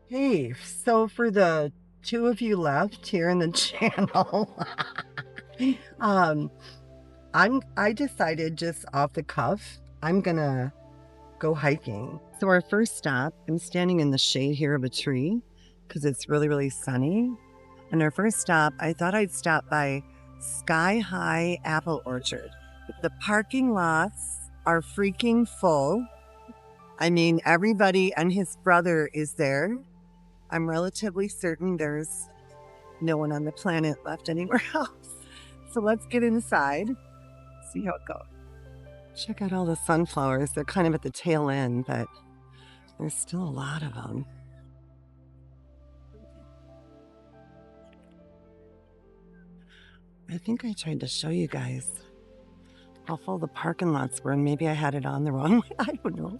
Hey, so for the two of you left here in the channel, um, I decided just off the cuff, I'm gonna go hiking. So our first stop, I'm standing in the shade here of a tree because it's really, really sunny. And our first stop, I thought I'd stop by Sky High Apple Orchard. The parking lots are freaking full. I mean, everybody and his brother is there. I'm relatively certain there's no one on the planet left anywhere else. So let's get inside, see how it goes. Check out all the sunflowers. They're kind of at the tail end, but there's still a lot of them. I think I tried to show you guys how full the parking lots were, and maybe I had it on the wrong way. I don't know.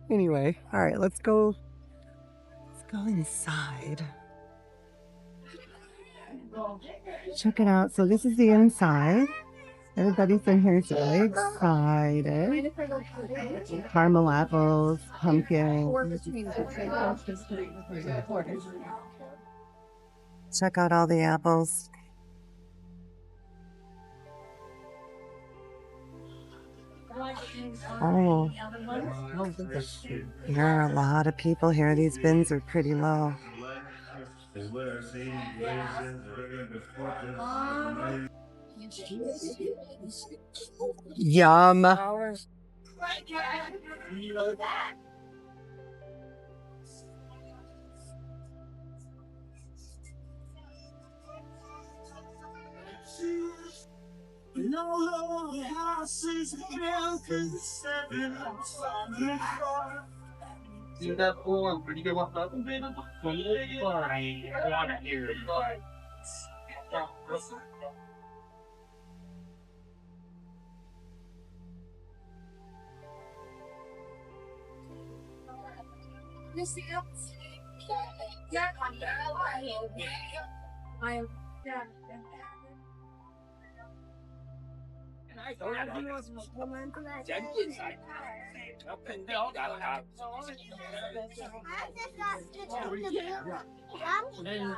Anyway, all right, let's go inside. Check it out. So this is the inside. Everybody's in here is really excited. Caramel apples, pumpkin. Check out all the apples. Oh, there are a lot of people here. These bins are pretty low. Yum.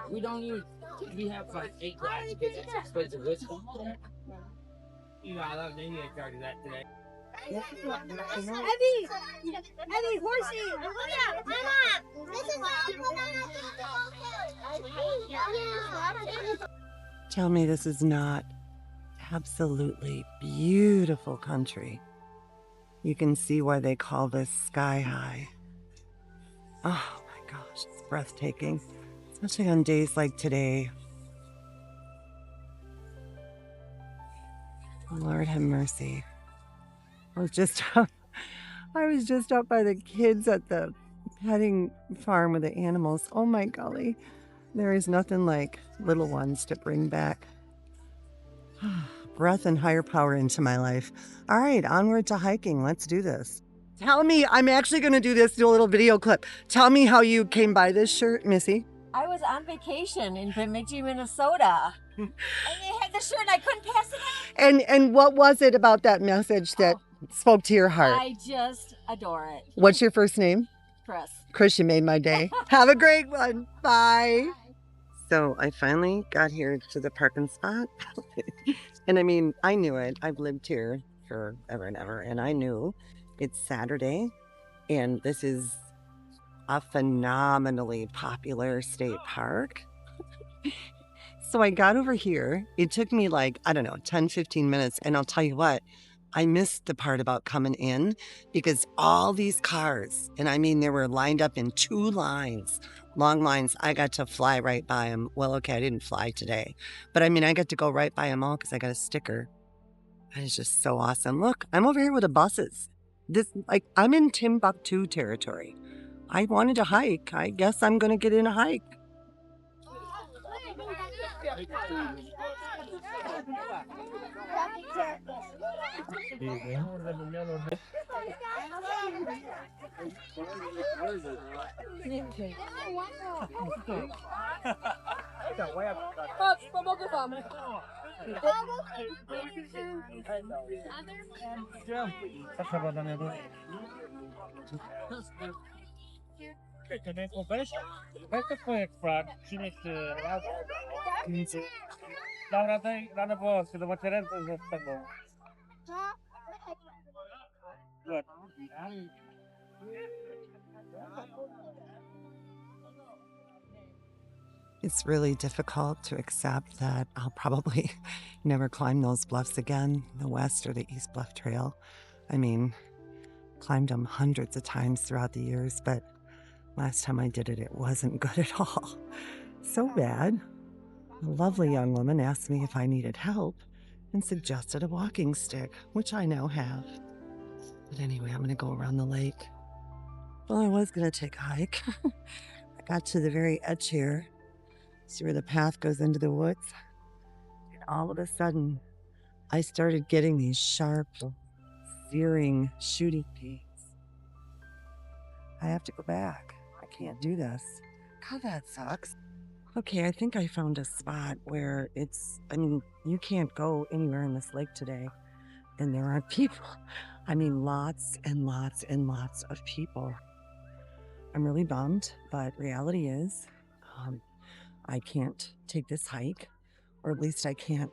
We don't use. We have like 8 glasses. Expensive whiskey. You I love they need to charge that today. Eddie, horsey. Tell me this is not absolutely beautiful country. You can see why they call this Sky High. Oh my gosh, it's breathtaking, especially on days like today. Lord have mercy. I was just up by the kids at the petting farm with the animals. Oh my golly. There is nothing like little ones to bring back breath and higher power into my life. All right, onward to hiking. Let's do this. Tell me, I'm actually going to do a little video clip. Tell me how you came by this shirt, Missy. I was on vacation in Bemidji, Minnesota. And they had the shirt and I couldn't pass it up. And what was it about that message that spoke to your heart? I just adore it. What's your first name? Chris. Chris, you made my day. Have a great one. Bye. So I finally got here to the parking spot. And I mean, I knew it. I've lived here forever and ever. And I knew it's Saturday. And this is a phenomenally popular state park. So I got over here. It took me like, I don't know, 10, 15 minutes. And I'll tell you what, I missed the part about coming in because all these cars, and I mean, they were lined up in 2 lines, long lines. I got to fly right by them. Well, okay, I didn't fly today, but I mean, I got to go right by them all because I got a sticker. That is just so awesome. Look, I'm over here with the buses. I'm in Timbuktu territory. I wanted to hike. I guess I'm going to get in a hike. Questo poi fra ci mette Laura dai, l'anno prossimo, devo tenere questa cosa. It's really difficult to accept that I'll probably never climb those bluffs again, the West or the East Bluff Trail. I mean, climbed them hundreds of times throughout the years, but last time I did it, it wasn't good at all. So bad. A lovely young woman asked me if I needed help and suggested a walking stick, which I now have. But anyway, I'm going to go around the lake. Well, I was going to take a hike. I got to the very edge here. See where the path goes into the woods? And all of a sudden, I started getting these sharp, veering shooting pains. I have to go back. I can't do this. God, that sucks. Okay, I think I found a spot where you can't go anywhere in this lake today. And there aren't people. I mean, lots and lots and lots of people. I'm really bummed, but reality is, I can't take this hike, or at least I can't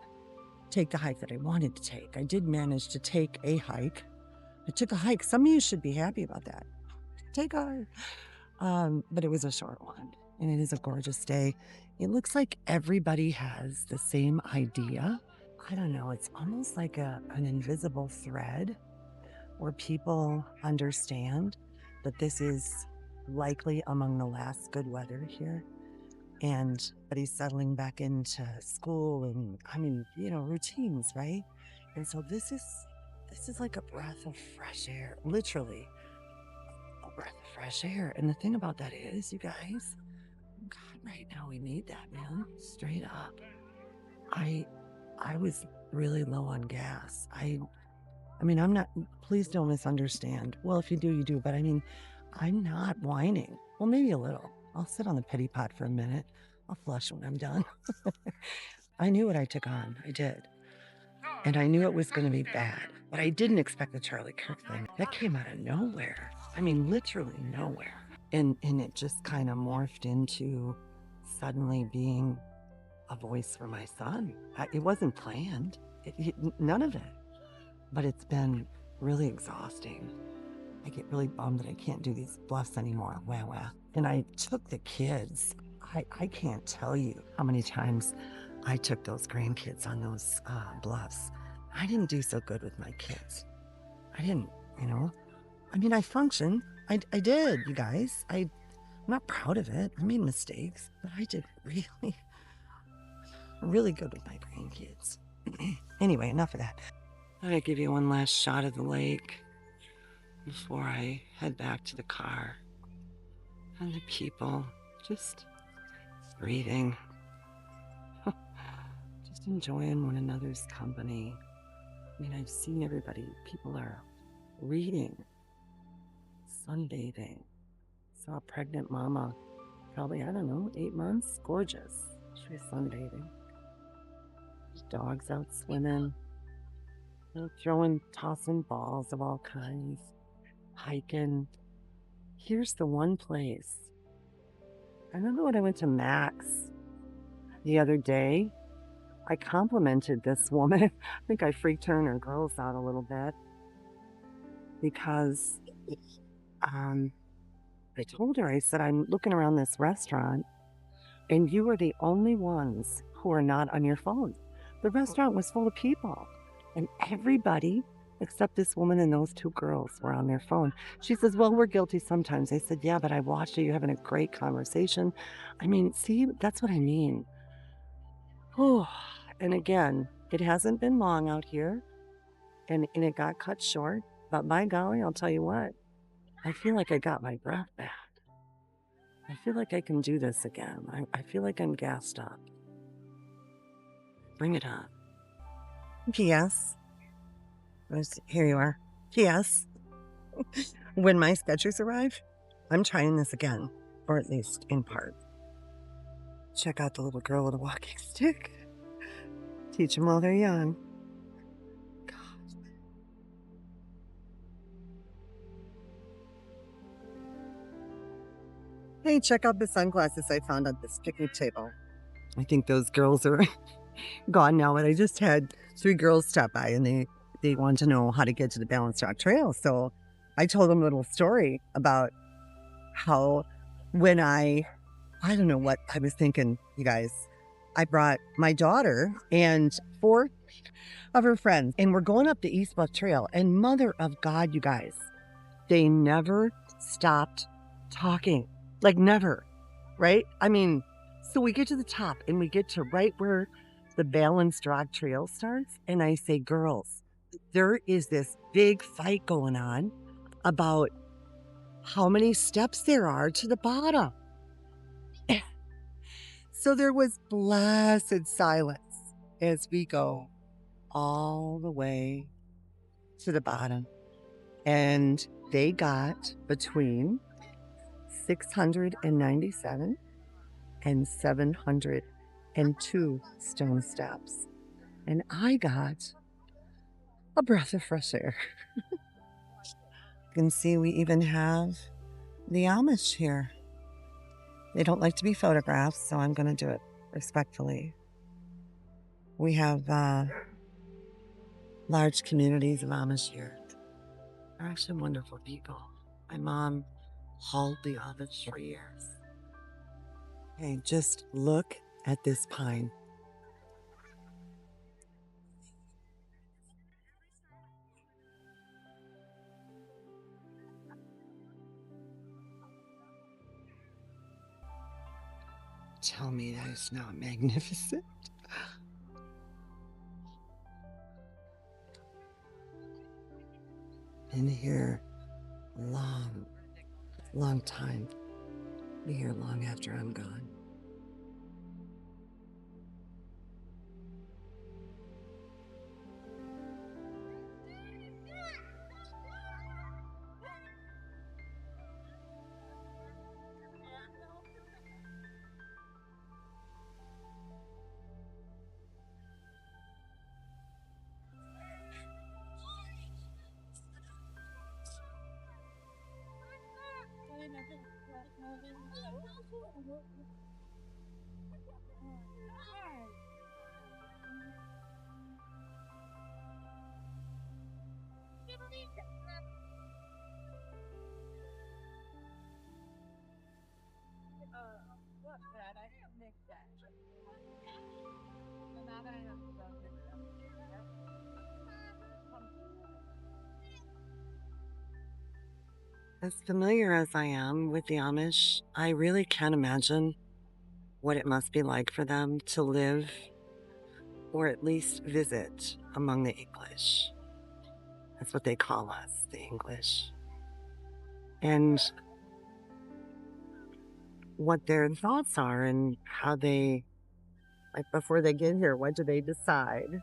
take the hike that I wanted to take. I did manage to take a hike. I took a hike. Some of you should be happy about that. But it was a short one, and it is a gorgeous day. It looks like everybody has the same idea. I don't know, it's almost like an invisible thread where people understand that this is likely among the last good weather here. And but he's settling back into school and routines, right? And so this is like a breath of fresh air, literally a breath of fresh air. And the thing about that is, you guys, God, right now we need that, man. Straight up. I was really low on gas. I mean, I'm not, please don't misunderstand. Well, if you do, you do. But I mean, I'm not whining. Well, maybe a little. I'll sit on the pity pot for a minute. I'll flush when I'm done. I knew what I took on. I did. And I knew it was going to be bad. But I didn't expect the Charlie Kirk thing. That came out of nowhere. I mean, literally nowhere. And it just kind of morphed into suddenly being a voice for my son. It wasn't planned. None of it. But it's been really exhausting. I get really bummed that I can't do these bluffs anymore. Wow. And I took the kids. I can't tell you how many times I took those grandkids on those bluffs. I didn't do so good with my kids. I didn't, I mean, I functioned. I did, you guys. I'm not proud of it. I made mistakes, but I did really good with my grandkids. Anyway, enough of that. I'm going to give you one last shot of the lake before I head back to the car. And the people just breathing, just enjoying one another's company. I mean, I've seen everybody. People are reading, sunbathing. Saw a pregnant mama, probably, 8 months, gorgeous. She was sunbathing. There's dogs out swimming. Tossing balls of all kinds, hiking. Here's the one place. I remember when I went to Max the other day, I complimented this woman. I think I freaked her and her girls out a little bit because I told her, I said, I'm looking around this restaurant and you are the only ones who are not on your phone. The restaurant was full of people. And everybody, except this woman and those two girls, were on their phone. She says, well, we're guilty sometimes. I said, yeah, but I watched you. You're having a great conversation. I mean, see, that's what I mean. Oh, and again, it hasn't been long out here. And it got cut short. But by golly, I'll tell you what. I feel like I got my breath back. I feel like I can do this again. I feel like I'm gassed up. Bring it on. P.S. Here you are. P.S. When my Skechers arrive, I'm trying this again, or at least in part. Check out the little girl with a walking stick. Teach them while they're young. God. Hey, check out the sunglasses I found on this picnic table. I think those girls are gone now, but I just had 3 girls stop by and they wanted to know how to get to the Balanced Rock Trail. So I told them a little story about how when I don't know what I was thinking, you guys. I brought my daughter and 4 of her friends, and we're going up the East Bluff Trail. And mother of God, you guys, they never stopped talking. Like never, right? I mean, so we get to the top and we get to right where the Balanced Rock Trail starts. And I say, girls, there is this big fight going on about how many steps there are to the bottom. So there was blessed silence as we go all the way to the bottom. And they got between 697 and 702 stone steps. And I got a breath of fresh air. You can see we even have the Amish here. They don't like to be photographed, so I'm going to do it respectfully. We have large communities of Amish here. They're actually wonderful people. My mom hauled the Amish for years. Hey, just look at this pine. Tell me that it's not magnificent. Been here long time. Be here long after I'm gone. As familiar as I am with the Amish, I really can't imagine what it must be like for them to live or at least visit among the English. That's what they call us, the English. And what their thoughts are and how they, like before they get here, what do they decide?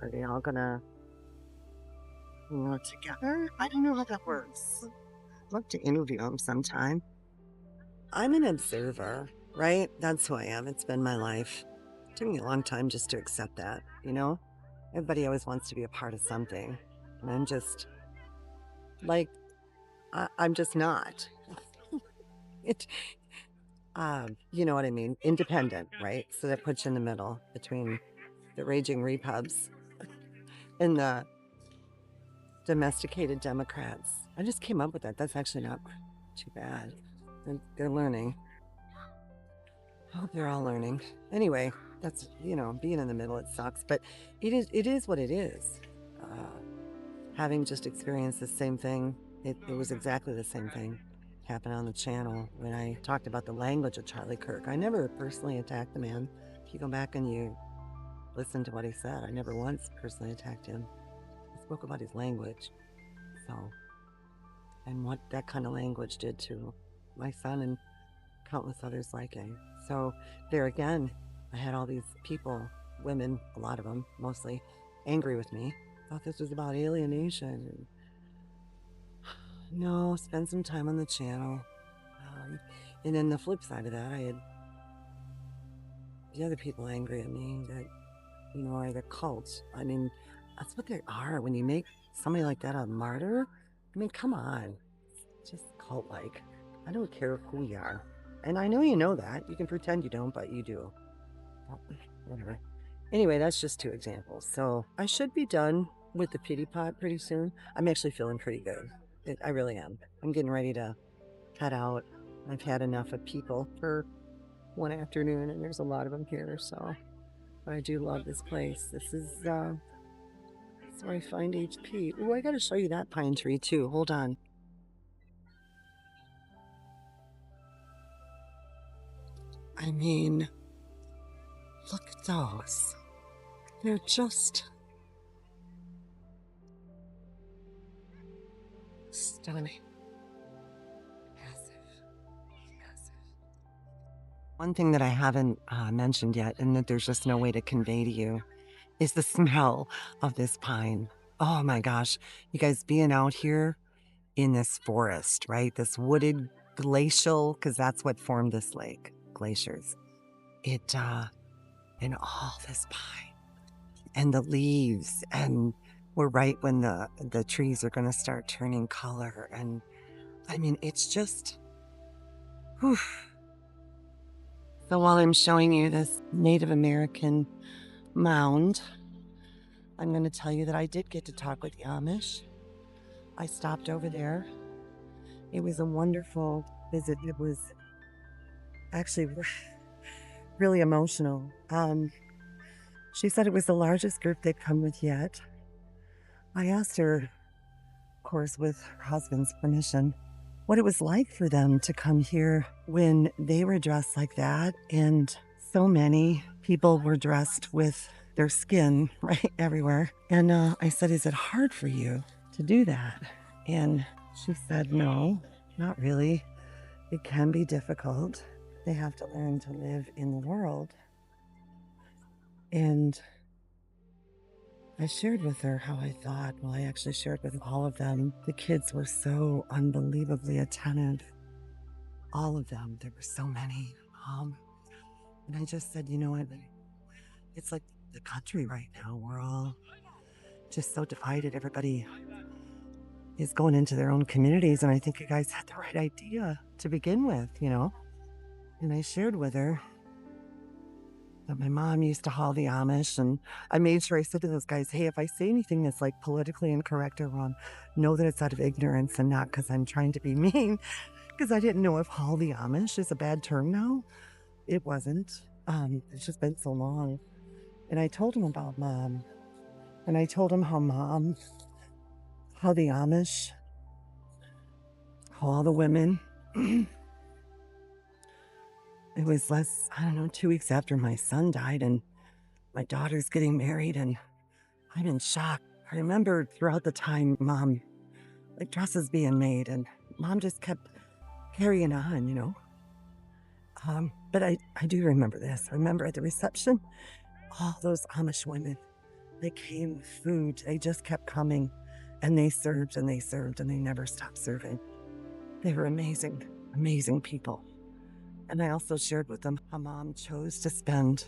Are they all gonna together? I don't know how that works. I'd love to interview them sometime. I'm an observer, right? That's who I am. It's been my life. It took me a long time just to accept that, you know? Everybody always wants to be a part of something. And I'm just, like, I'm just not. You know what I mean? Independent, right? So that puts you in the middle between the raging repubs and the domesticated Democrats. I just came up with that. That's actually not too bad. They're learning. I hope they're all learning. Anyway, that's, you know, being in the middle, it sucks, but it is what it is. Having just experienced the same thing, it was exactly the same thing happened on the channel when I talked about the language of Charlie Kirk. I never personally attacked the man. If you go back and you listen to what he said, I never once personally attacked him. I spoke about his language. So, and what that kind of language did to my son and countless others like him. So there again, I had all these people, women, a lot of them, mostly, angry with me. Thought this was about alienation. No, spend some time on the channel. And then the flip side of that, I had the other people angry at me that, you know, are the cults. I mean, that's what they are. When you make somebody like that a martyr, I mean, come on. It's just cult-like. I don't care who you are. And I know you know that. You can pretend you don't, but you do. Well, whatever. Anyway, that's just 2 examples. So I should be done with the pity pot pretty soon. I'm actually feeling pretty good. I really am. I'm getting ready to head out. I've had enough of people for one afternoon, and there's a lot of them here. So, but I do love this place. This is where I find HP. Oh, I got to show you that pine tree too. Hold on. I mean, look at those. They're just stunning. Massive. One thing that I haven't mentioned yet, and that there's just no way to convey to you, is the smell of this pine. Oh my gosh. You guys being out here in this forest, right? This wooded glacial, because that's what formed this lake, glaciers. And all this pine and the leaves, and we're right when the trees are going to start turning color. And I mean, it's just, whew. So while I'm showing you this Native American mound, I'm going to tell you that I did get to talk with the Amish. I stopped over there. It was a wonderful visit. It was actually really emotional. She said it was the largest group they'd come with yet. I asked her, of course, with her husband's permission, what it was like for them to come here when they were dressed like that, and so many people were dressed with their skin right everywhere. And I said, is it hard for you to do that? And she said, no, not really. It can be difficult. They have to learn to live in the world. And I shared with her how I thought. Well, I actually shared with all of them. The kids were so unbelievably attentive. All of them. There were so many. And I just said, you know what? It's like the country right now. We're all just so divided. Everybody is going into their own communities. And I think you guys had the right idea to begin with, you know? And I shared with her that my mom used to haul the Amish, and I made sure I said to those guys, hey, if I say anything that's like politically incorrect or wrong, know that it's out of ignorance and not because I'm trying to be mean, because I didn't know if haul the Amish is a bad term now. It wasn't. It's just been so long. And I told him about Mom, and I told him how the Amish, how all the women, it was 2 weeks after my son died, and my daughter's getting married, and I'm in shock. I remember throughout the time, Mom, like dresses being made, and Mom just kept carrying on, you know. But I do remember this. I remember at the reception, all those Amish women, they came with food. They just kept coming, and they served and they served, and they never stopped serving. They were amazing, amazing people. And I also shared with them how Mom chose to spend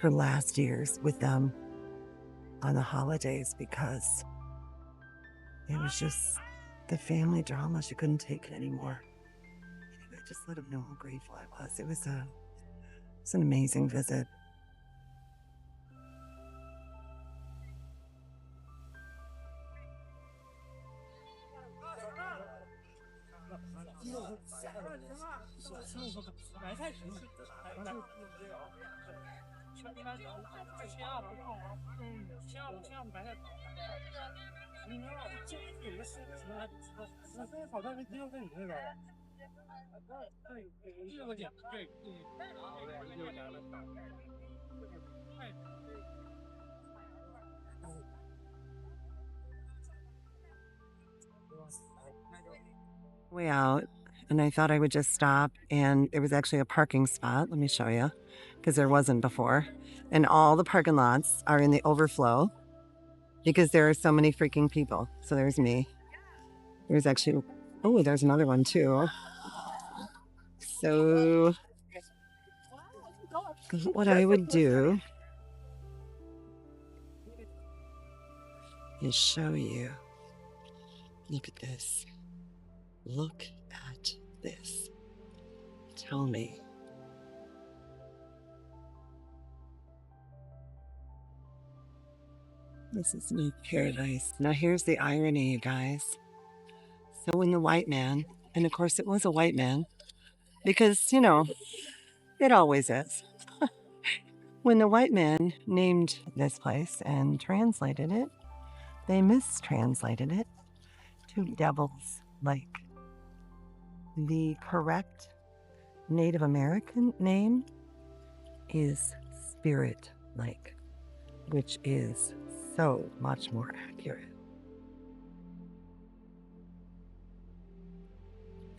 her last years with them on the holidays because it was just the family drama. She couldn't take it anymore. Anyway, just let them know how grateful I was. It was an amazing visit. Way out, and I thought I would just stop, and there was actually a parking spot. Let me show you, because there wasn't before. And all the parking lots are in the overflow because there are so many freaking people. So there's me. There's actually, oh, there's another one too. So what I would do is show you. Look at this. Look at this? Tell me. This is my paradise. Now here's the irony, you guys. So when the white man, and of course it was a white man, because, you know, it always is. When the white man named this place and translated it, they mistranslated it to Devil's Lake. The correct Native American name is Spirit Lake, which is so much more accurate.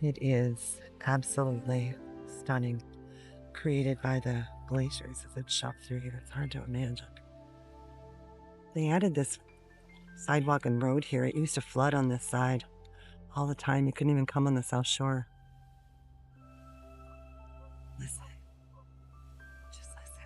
It is absolutely stunning, created by the glaciers as it shot through here. It's hard to imagine. They added this sidewalk and road here. It used to flood on this side all the time. You couldn't even come on the South Shore. Listen. Just listen.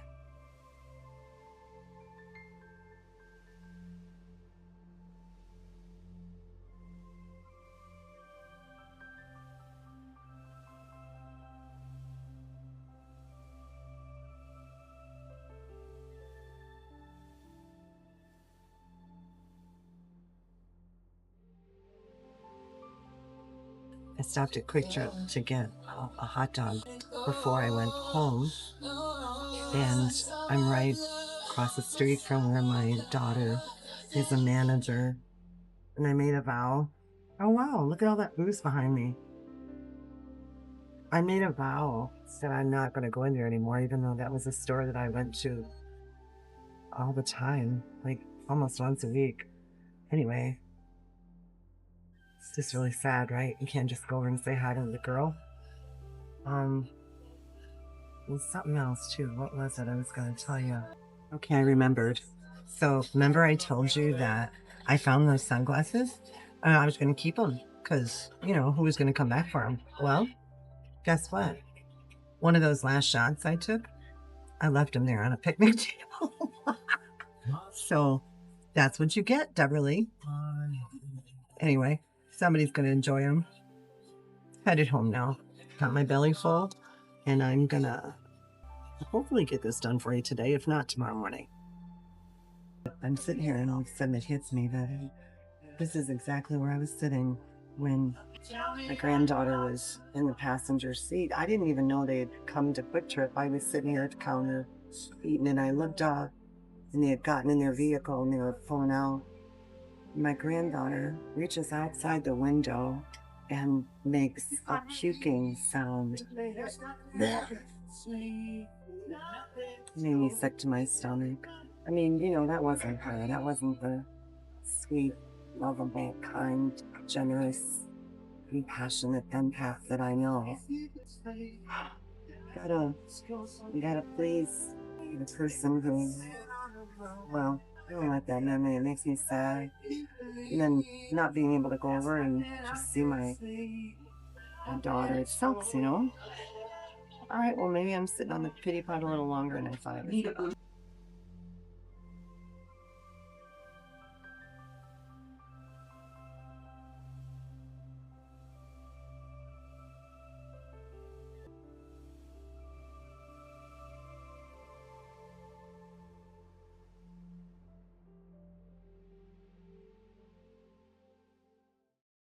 I stopped at Quick Trip to get a hot dog before I went home. And I'm right across the street from where my daughter is a manager. And I made a vow. Oh wow, look at all that booze behind me. I made a vow that I'm not going to go in there anymore, even though that was a store that I went to all the time, like almost once a week. Anyway. It's just really sad, right? You can't just go over and say hi to the girl. There's something else too. What was it I was going to tell you? Okay, I remembered. So, remember I told you that I found those sunglasses? I was going to keep them because, you know, who was going to come back for them? Well, guess what? One of those last shots I took, I left them there on a picnic table. So, that's what you get, Deverly. Anyway. Somebody's going to enjoy them. Headed home now. Got my belly full. And I'm going to hopefully get this done for you today, if not tomorrow morning. I'm sitting here and all of a sudden it hits me that this is exactly where I was sitting when my granddaughter was in the passenger seat. I didn't even know they had come to Quick Trip. I was sitting here at the counter eating and I looked up and they had gotten in their vehicle and they were pulling out. My granddaughter reaches outside the window and makes a puking sound. It made me sick to my stomach. I mean, you know, that wasn't her. That wasn't the sweet, lovable, kind, generous, compassionate empath that I know. You gotta please the person who, well, I don't like that memory. It makes me sad. And then not being able to go over and just see my daughter. It sucks, you know? All right, well, maybe I'm sitting on the pity pot a little longer than I thought.